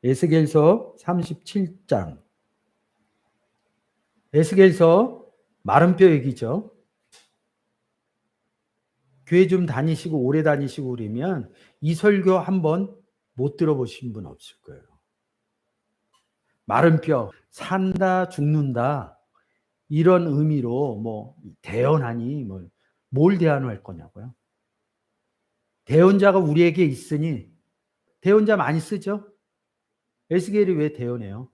에스겔서 37장. 에스겔서 마른 뼈 얘기죠. 교회 좀 다니시고 오래 다니시고 그러면 이 설교 한번 못 들어보신 분 없을 거예요. 마른 뼈, 산다, 죽는다 이런 의미로 뭐 대언하니 뭘 대언할 거냐고요. 대언자가 우리에게 있으니 대언자 많이 쓰죠. 에스겔이 왜 대언해요?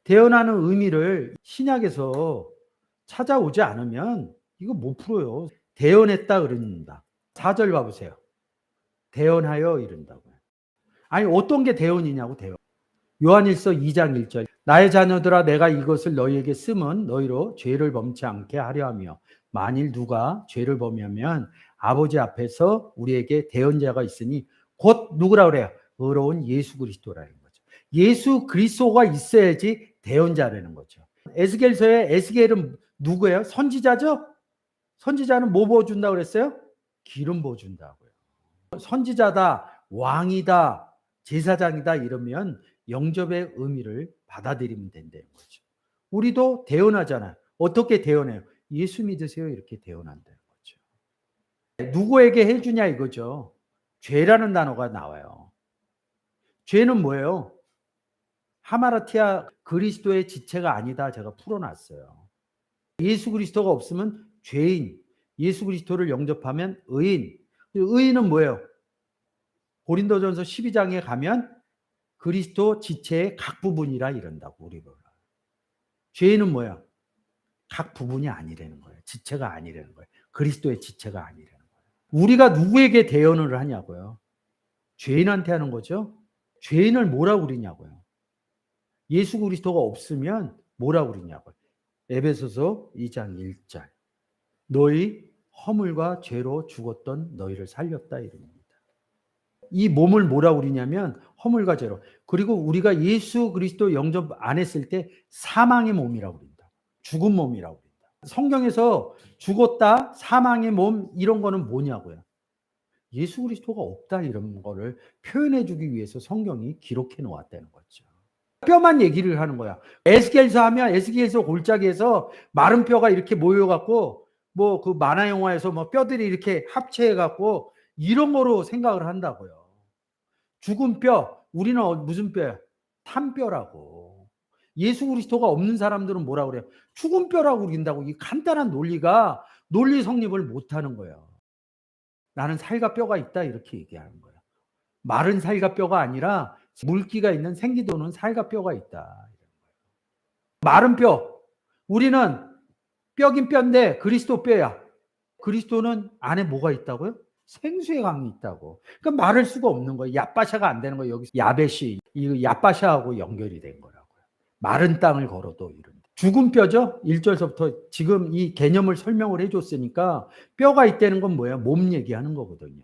대언하는 의미를 신약에서 찾아오지 않으면 이거 못 풀어요. 대언했다 그런다. 4절 봐보세요. 대언하여 이른다고요. 아니 어떤 게 대언이냐고. 대언. 요한일서 2장 1절. 나의 자녀들아 내가 이것을 너희에게 쓰면 너희로 죄를 범치 않게 하려 하며 만일 누가 죄를 범하면 아버지 앞에서 우리에게 대언자가 있으니 곧 누구라 그래요? 의로운 예수 그리스도라는 거죠. 예수 그리스도가 있어야지 대언자라는 거죠. 에스겔서에 에스겔은 누구예요? 선지자죠? 선지자는 뭐 부어준다고 그랬어요? 기름 부어준다고요. 선지자다, 왕이다, 제사장이다 이러면 영접의 의미를 받아들이면 된다는 거죠. 우리도 대언하잖아요. 어떻게 대언해요? 예수 믿으세요 이렇게 대언한다는 거죠. 누구에게 해주냐 이거죠. 죄라는 단어가 나와요. 죄는 뭐예요? 하마라티아 그리스도의 지체가 아니다 제가 풀어놨어요. 예수 그리스도가 없으면 죄인, 예수 그리스도를 영접하면 의인. 의인은 뭐예요? 고린도전서 12장에 가면 그리스도 지체의 각 부분이라 이런다고 우리가. 죄인은 뭐야? 각 부분이 아니라는 거예요. 지체가 아니라는 거예요. 그리스도의 지체가 아니라는 거예요. 우리가 누구에게 대언을 하냐고요? 죄인한테 하는 거죠. 죄인을 뭐라고 그러냐고요? 예수 그리스도가 없으면 뭐라고 그러냐고요? 에베소서 2장 1절. 너희 허물과 죄로 죽었던 너희를 살렸다 이릅니다. 이 몸을 뭐라고 그러냐면 허물과 죄로. 그리고 우리가 예수 그리스도 영접 안 했을 때 사망의 몸이라고 그런다. 죽은 몸이라고 그런다. 성경에서 죽었다, 사망의 몸 이런 거는 뭐냐고요. 예수 그리스도가 없다 이런 거를 표현해 주기 위해서 성경이 기록해 놓았다는 거죠. 뼈만 얘기를 하는 거야. 에스겔서 하면 에스겔서 골짜기에서 마른 뼈가 이렇게 모여갖고 뭐 그 만화 영화에서 뭐 뼈들이 이렇게 합체해갖고 이런 거로 생각을 한다고요. 죽은 뼈, 우리는 무슨 뼈야? 산뼈라고. 예수 그리스도가 없는 사람들은 뭐라고 그래요? 죽은 뼈라고 그린다고. 이 간단한 논리가 논리 성립을 못하는 거예요. 나는 살과 뼈가 있다 이렇게 얘기하는 거예요. 마른 살과 뼈가 아니라 물기가 있는 생기도는 살과 뼈가 있다. 마른 뼈. 우리는 뼈긴 뼈인데 그리스도 뼈야. 그리스도는 안에 뭐가 있다고요? 생수의 강이 있다고. 그러니까 말할 수가 없는 거예요. 야바샤가 안 되는 거예요. 여기서 야벳이 이 야바샤하고 연결이 된 거라고요. 마른 땅을 걸어도 이런. 죽은 뼈죠. 1절서부터 지금 이 개념을 설명을 해줬으니까 뼈가 있다는 건 뭐예요? 몸 얘기하는 거거든요.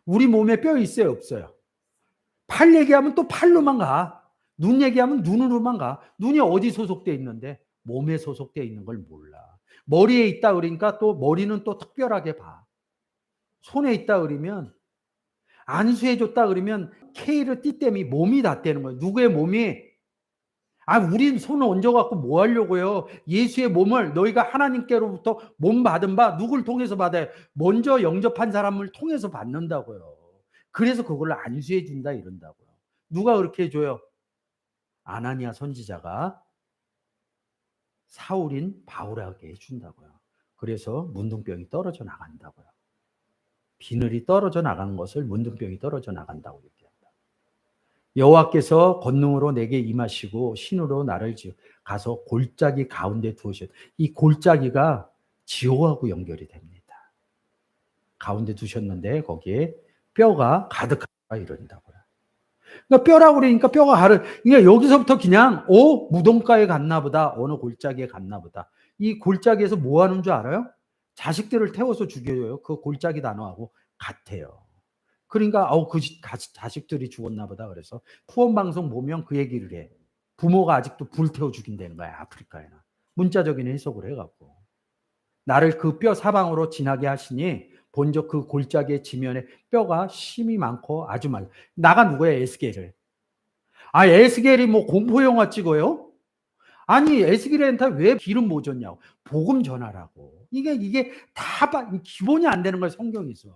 우리 몸에 뼈 있어요? 없어요? 팔 얘기하면 또 팔로만 가. 눈 얘기하면 눈으로만 가. 눈이 어디 소속돼 있는데 몸에 소속돼 있는 걸 몰라. 머리에 있다 그러니까 또 머리는 또 특별하게 봐. 손에 있다 그러면 안수해줬다 그러면 K를 띠땜이 몸이 다 떼는 거예요. 누구의 몸이? 우린 손을 얹어갖고 뭐 하려고요? 예수의 몸을 너희가 하나님께로부터 몸 받은 바 누굴 통해서 받아요? 먼저 영접한 사람을 통해서 받는다고요. 그래서 그걸 안수해준다 이런다고요. 누가 그렇게 해줘요? 아나니아 선지자가 사울인 바울에게 해준다고요. 그래서 문둥병이 떨어져 나간다고요. 비늘이 떨어져 나가는 것을 문둥병이 떨어져 나간다고 얘기한다. 여호와께서 권능으로 내게 임하시고 신으로 나를 가서 골짜기 가운데 두으셨다. 이 골짜기가 지옥하고 연결이 됩니다. 가운데 두셨는데 거기에 뼈가 가득하다 이런다고요. 그러니까 뼈라고 그러니까 뼈가 그러니까 여기서부터 그냥 무덤가에 갔나 보다. 어느 골짜기에 갔나 보다. 이 골짜기에서 뭐 하는 줄 알아요? 자식들을 태워서 죽여요. 그 골짜기 단어하고 같아요. 그러니까 그 자식들이 죽었나 보다. 그래서 후원 방송 보면 그 얘기를 해. 부모가 아직도 불태워 죽인다는 거야. 아프리카에는. 문자적인 해석을 해갖고. 나를 그 뼈 사방으로 지나게 하시니 본적 그 골짜기의 지면에 뼈가 심이 많고 아주 많아. 나가 누구야? 에스겔을. 아, 에스겔이 뭐 공포 영화 찍어요? 아니, 에스겔한테 왜 기름 못 줬냐고. 복음 전하라고. 이게 다 기본이 안 되는 거예요, 성경에서.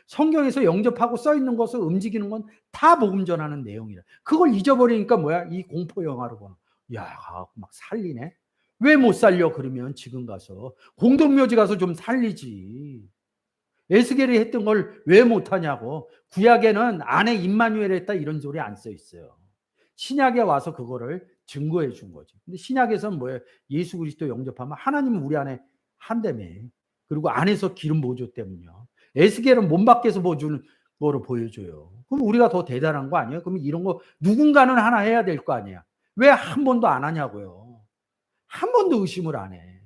성경에서 영접하고 써 있는 것을 움직이는 건 다 복음 전하는 내용이라. 그걸 잊어버리니까 뭐야? 이 공포 영화로 보는. 야, 막 살리네. 왜 못 살려? 그러면 지금 가서 공동묘지 가서 좀 살리지. 에스겔이 했던 걸 왜 못하냐고. 구약에는 안에 임마누엘 했다 이런 소리 안 써 있어요. 신약에 와서 그거를 증거해 준 거죠. 근데 신약에서는 뭐예요? 예수 그리스도 영접하면 하나님은 우리 안에 한다며. 그리고 안에서 기름 보조 때문이요. 에스겔은 몸 밖에서 보여주는 거로 보여줘요. 그럼 우리가 더 대단한 거 아니에요? 그러면 이런 거 누군가는 하나 해야 될 거 아니야. 왜 한 번도 안 하냐고요. 한 번도 의심을 안 해.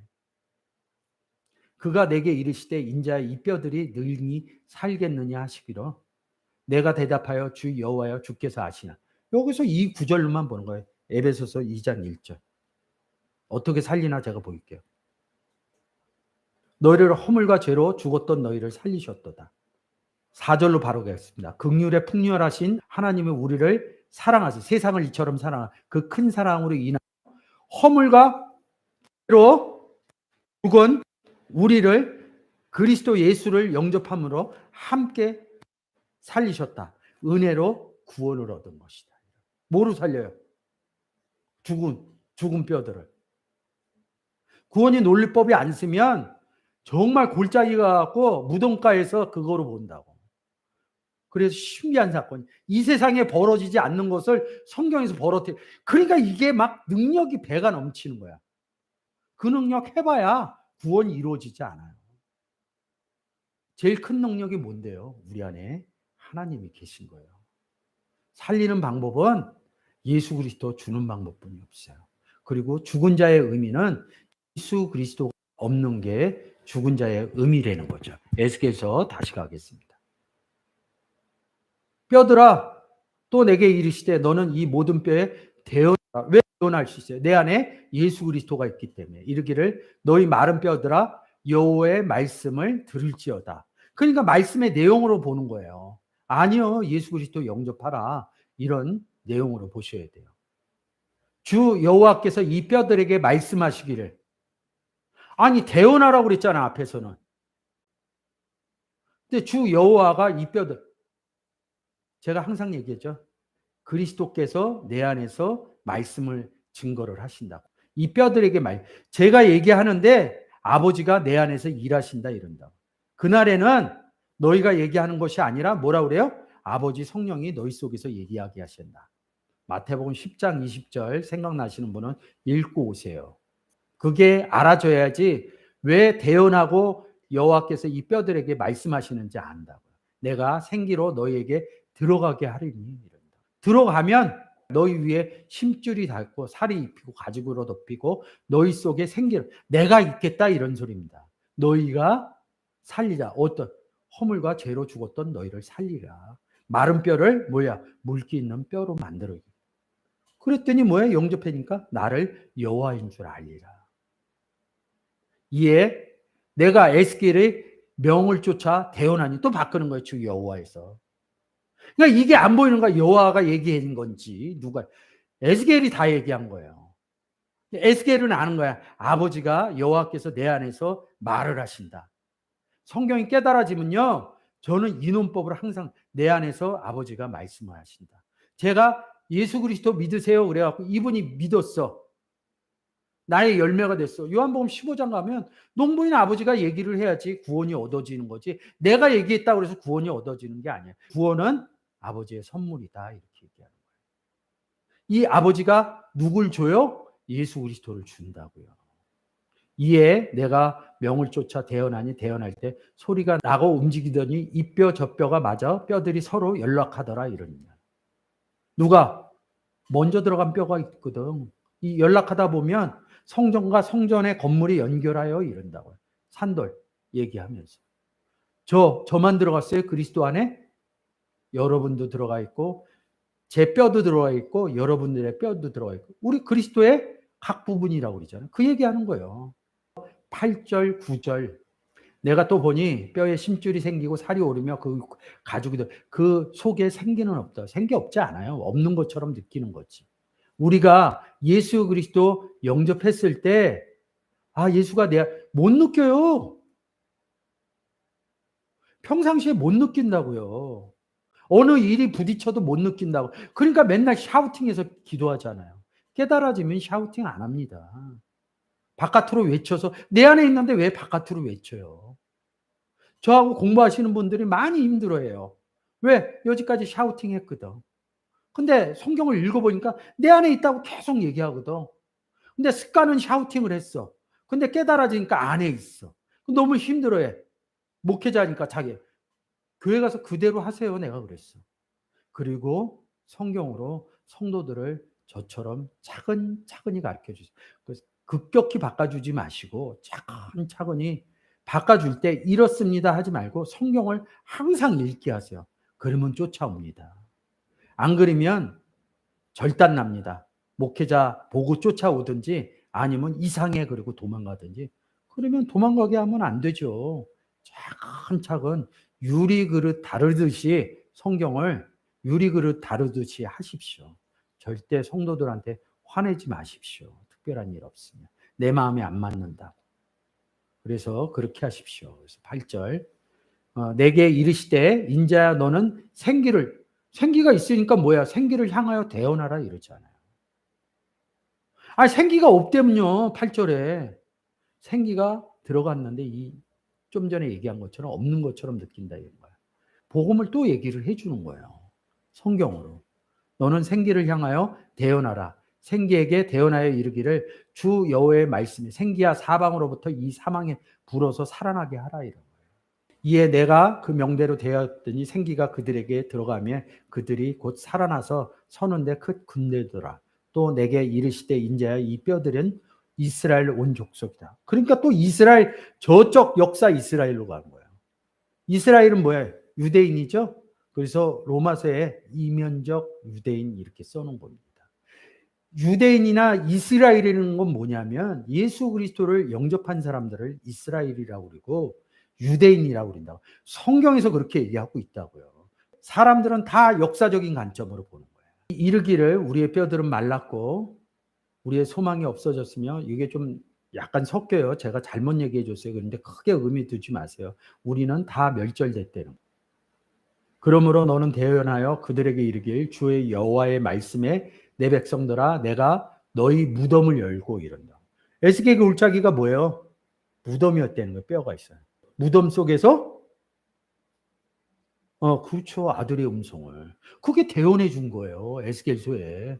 그가 내게 이르시되 인자의 이 뼈들이 능히 살겠느냐 하시기로 내가 대답하여 주 여호와여 주께서 아시나. 여기서 이 구절로만 보는 거예요. 에베소서 2장 1절. 어떻게 살리나 제가 보일게요. 너희를 허물과 죄로 죽었던 너희를 살리셨도다. 4절로 바로 가겠습니다. 긍휼에 풍렬하신 하나님이 우리를 사랑하시 세상을 이처럼 사랑한 그 큰 사랑으로 인하여 허물과 죄로 죽은 우리를 그리스도 예수를 영접함으로 함께 살리셨다. 은혜로 구원을 얻은 것이다. 뭐로 살려요? 죽은 뼈들을. 구원이 논리법이 안 쓰면 정말 골짜기가 갖고 무덤가에서 그거로 본다고. 그래서 신비한 사건. 이 세상에 벌어지지 않는 것을 성경에서 벌어뜨려. 그러니까 이게 막 능력이 배가 넘치는 거야. 그 능력 해봐야 구원이 이루어지지 않아요. 제일 큰 능력이 뭔데요? 우리 안에 하나님이 계신 거예요. 살리는 방법은 예수 그리스도 주는 방법뿐이 없어요. 그리고 죽은 자의 의미는 예수 그리스도가 없는 게 죽은 자의 의미라는 거죠. 에스겔서 다시 가겠습니다. 뼈들아 또 내게 이르시되 너는 이 모든 뼈에 대언하라. 왜 대언할 수 있어요? 내 안에 예수 그리스도가 있기 때문에. 이르기를 너희 마른 뼈들아 여호와의 말씀을 들을지어다. 그러니까 말씀의 내용으로 보는 거예요. 아니요, 예수 그리스도 영접하라. 이런 내용으로 보셔야 돼요. 주 여호와께서 이 뼈들에게 말씀하시기를. 아니 대언하라고 그랬잖아 앞에서는. 근데 주 여호와가 이 뼈들, 제가 항상 얘기했죠. 그리스도께서 내 안에서 말씀을 증거를 하신다고. 이 뼈들에게 제가 얘기하는데 아버지가 내 안에서 일하신다 이런다. 그날에는 너희가 얘기하는 것이 아니라 뭐라 그래요? 아버지 성령이 너희 속에서 얘기하게 하신다. 마태복음 10장 20절 생각나시는 분은 읽고 오세요. 그게 알아줘야지 왜 대언하고 여호와께서 이 뼈들에게 말씀하시는지 안다고요. 내가 생기로 너희에게 들어가게 하리니. 들어가면 너희 위에 심줄이 닳고 살이 입히고 가죽으로 덮이고 너희 속에 생기를 내가 있겠다 이런 소리입니다. 너희가 살리라. 어떤 허물과 죄로 죽었던 너희를 살리라. 마른 뼈를 뭐야? 물기 있는 뼈로 만들어. 그랬더니 뭐야? 영접하니까 나를 여호와인 줄 알리라. 이에 내가 에스겔의 명을 쫓아 대언하니 또 바꾸는 거예요. 주 여호와에서. 그러니까 이게 안 보이는 거야. 여호와가 얘기한 건지 누가. 에스겔이 다 얘기한 거예요. 에스겔은 아는 거야. 아버지가 여호와께서 내 안에서 말을 하신다. 성경이 깨달아지면요. 저는 이 논법을 항상 내 안에서 아버지가 말씀을 하신다. 제가 예수 그리스도 믿으세요 그래갖고 이분이 믿었어. 나의 열매가 됐어. 요한복음 15장 가면 농부인 아버지가 얘기를 해야지 구원이 얻어지는 거지. 내가 얘기했다고 해서 구원이 얻어지는 게 아니야. 구원은 아버지의 선물이다 이렇게 얘기하는 거예요. 이 아버지가 누굴 줘요? 예수 그리스도를 준다고요. 이에 내가 명을 쫓아 대언하니 대언할 때 소리가 나고 움직이더니 이 뼈 저 뼈가 맞아 뼈들이 서로 연락하더라 이러니까. 누가? 먼저 들어간 뼈가 있거든. 이 연락하다 보면 성전과 성전의 건물이 연결하여 이른다고요. 산돌 얘기하면서. 저만 들어갔어요. 그리스도 안에 여러분도 들어가 있고 제 뼈도 들어가 있고 여러분들의 뼈도 들어가 있고 우리 그리스도의 각 부분이라고 그러잖아요. 그 얘기하는 거예요. 8절, 9절 내가 또 보니 뼈에 심줄이 생기고 살이 오르며 그 가죽이 그 속에 생기는 없다. 생기 없지 않아요. 없는 것처럼 느끼는 거지. 우리가 예수 그리스도 영접했을 때 예수가 못 느껴요. 평상시에 못 느낀다고요. 어느 일이 부딪혀도 못 느낀다고. 그러니까 맨날 샤우팅해서 기도하잖아요. 깨달아지면 샤우팅 안 합니다. 바깥으로 외쳐서 내 안에 있는데 왜 바깥으로 외쳐요? 저하고 공부하시는 분들이 많이 힘들어해요. 왜? 여지까지 샤우팅했거든. 근데 성경을 읽어보니까 내 안에 있다고 계속 얘기하거든. 근데 습관은 샤우팅을 했어. 근데 깨달아지니까 안에 있어. 너무 힘들어해. 목회자니까 자기. 교회 가서 그대로 하세요. 내가 그랬어. 그리고 성경으로 성도들을 저처럼 차근차근히 가르쳐 주세요. 급격히 바꿔주지 마시고 차근차근히 바꿔줄 때 이렇습니다 하지 말고 성경을 항상 읽게 하세요. 그러면 쫓아옵니다. 안 그러면 절단 납니다. 목회자 보고 쫓아오든지 아니면 이상해 그리고 도망가든지. 그러면 도망가게 하면 안 되죠. 차근차근 유리그릇 다루듯이 성경을 유리그릇 다루듯이 하십시오. 절대 성도들한테 화내지 마십시오. 특별한 일 없으면. 내 마음에 안 맞는다고. 그래서 그렇게 하십시오. 그래서 8절 내게 이르시되 인자야 너는 생기가 있으니까 뭐야? 생기를 향하여 대언하라 이러잖아요. 생기가 없대면요. 8절에 생기가 들어갔는데 좀 전에 얘기한 것처럼 없는 것처럼 느낀다 이런 거야. 복음을 또 얘기를 해주는 거예요. 성경으로. 너는 생기를 향하여 대언하라. 생기에게 대언하여 이르기를 주 여호와의 말씀이 생기야 사방으로부터 이 사망에 불어서 살아나게 하라 이런 거예요. 이에 내가 그 명대로 되었더니 생기가 그들에게 들어가며 그들이 곧 살아나서 서는데 큰 군대더라. 또 내게 이르시되 인자야 이 뼈들은 이스라엘 온 족속이다. 그러니까 또 이스라엘 저쪽 역사 이스라엘로 가는 거예요. 이스라엘은 뭐예요? 유대인이죠. 그래서 로마서에 이면적 유대인 이렇게 써놓은 겁니다. 유대인이나 이스라엘이라는 건 뭐냐면 예수 그리스도를 영접한 사람들을 이스라엘이라고 그러고 유대인이라고 그런다고. 성경에서 그렇게 얘기하고 있다고요. 사람들은 다 역사적인 관점으로 보는 거예요. 이르기를 우리의 뼈들은 말랐고 우리의 소망이 없어졌으며 이게 좀 약간 섞여요. 제가 잘못 얘기해 줬어요. 그런데 크게 의미 두지 마세요. 우리는 다 멸절됐다는 거예요. 그러므로 너는 대언하여 그들에게 이르길 주의 여호와의 말씀에 내 백성들아 내가 너희 무덤을 열고 이런다. 에스겔 골짜기가 뭐예요? 무덤이었다는 거예요. 뼈가 있어요. 무덤 속에서 그렇죠. 아들의 음성을. 그게 대언해 준 거예요. 에스겔서에.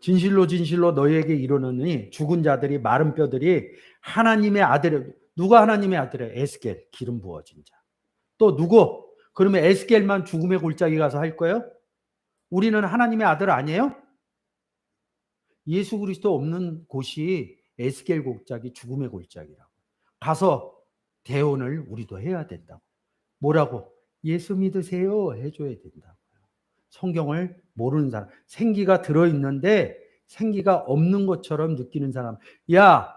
진실로 진실로 너희에게 이르노니 죽은 자들이 마른 뼈들이 하나님의 아들을 누가 하나님의 아들이에요? 에스겔 기름 부어진 자. 또 누구? 그러면 에스겔만 죽음의 골짜기 가서 할 거예요? 우리는 하나님의 아들 아니에요? 예수 그리스도 없는 곳이 에스겔 골짜기 죽음의 골짜기라고. 가서 대언을 우리도 해야 된다고. 뭐라고? 예수 믿으세요 해줘야 된다고요. 성경을 모르는 사람. 생기가 들어있는데 생기가 없는 것처럼 느끼는 사람. 야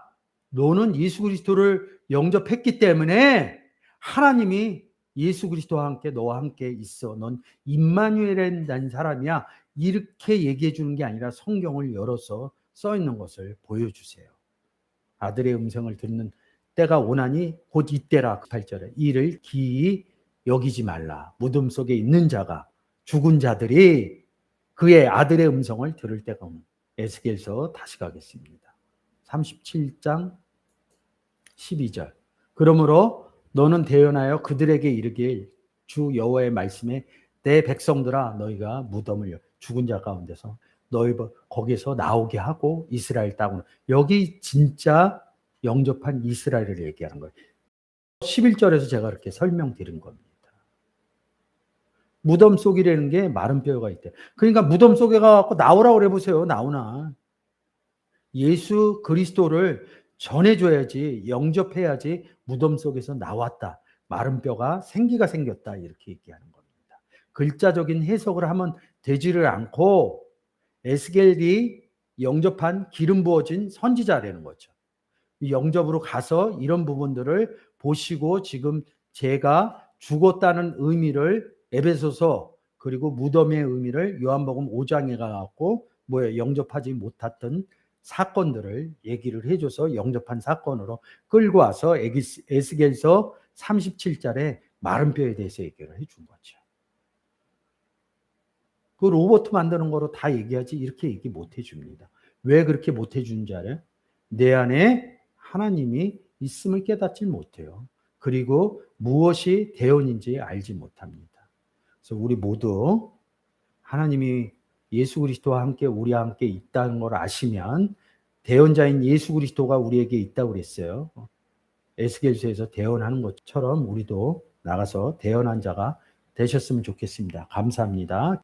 너는 예수 그리스도를 영접했기 때문에 하나님이 예수 그리스도와 함께 너와 함께 있어. 넌 임마누엘이라는 사람이야. 이렇게 얘기해 주는 게 아니라 성경을 열어서 써 있는 것을 보여주세요. 아들의 음성을 듣는 때가 오나니 곧 이때라. 8절에 이를 기이 여기지 말라. 무덤 속에 있는 자가 죽은 자들이 그의 아들의 음성을 들을 때가 오는. 에스겔서 다시 가겠습니다. 37장 12절 그러므로 너는 대언하여 그들에게 이르길 주 여호와의 말씀에 내 백성들아 너희가 무덤을 죽은 자 가운데서 너희 거기서 나오게 하고 이스라엘 땅으로. 여기 진짜 영접한 이스라엘을 얘기하는 거예요. 11절에서 제가 그렇게 설명드린 겁니다. 무덤 속이라는 게 마른 뼈가 있대. 그러니까 무덤 속에 가서 나오라고 그래 보세요. 나오나. 예수 그리스도를 전해줘야지, 영접해야지 무덤 속에서 나왔다. 마른 뼈가 생기가 생겼다. 이렇게 얘기하는 겁니다. 글자적인 해석을 하면 되지를 않고 에스겔이 영접한 기름 부어진 선지자라는 거죠. 영접으로 가서 이런 부분들을 보시고 지금 제가 죽었다는 의미를 에베소서 그리고 무덤의 의미를 요한복음 5장에 가갖고 영접하지 못했던 사건들을 얘기를 해줘서 영접한 사건으로 끌고 와서 에스겔서 37절에 마른 뼈에 대해서 얘기를 해준 거죠. 그 로봇 만드는 거로 다 얘기하지 이렇게 얘기 못 해줍니다. 왜 그렇게 못 해주는지 알아요? 내 안에 하나님이 있음을 깨닫지 못해요. 그리고 무엇이 대언인지 알지 못합니다. 그래서 우리 모두 하나님이 예수 그리스도와 함께 우리와 함께 있다는 걸 아시면 대언자인 예수 그리스도가 우리에게 있다고 그랬어요. 에스겔서에서 대언하는 것처럼 우리도 나가서 대언한 자가 되셨으면 좋겠습니다. 감사합니다.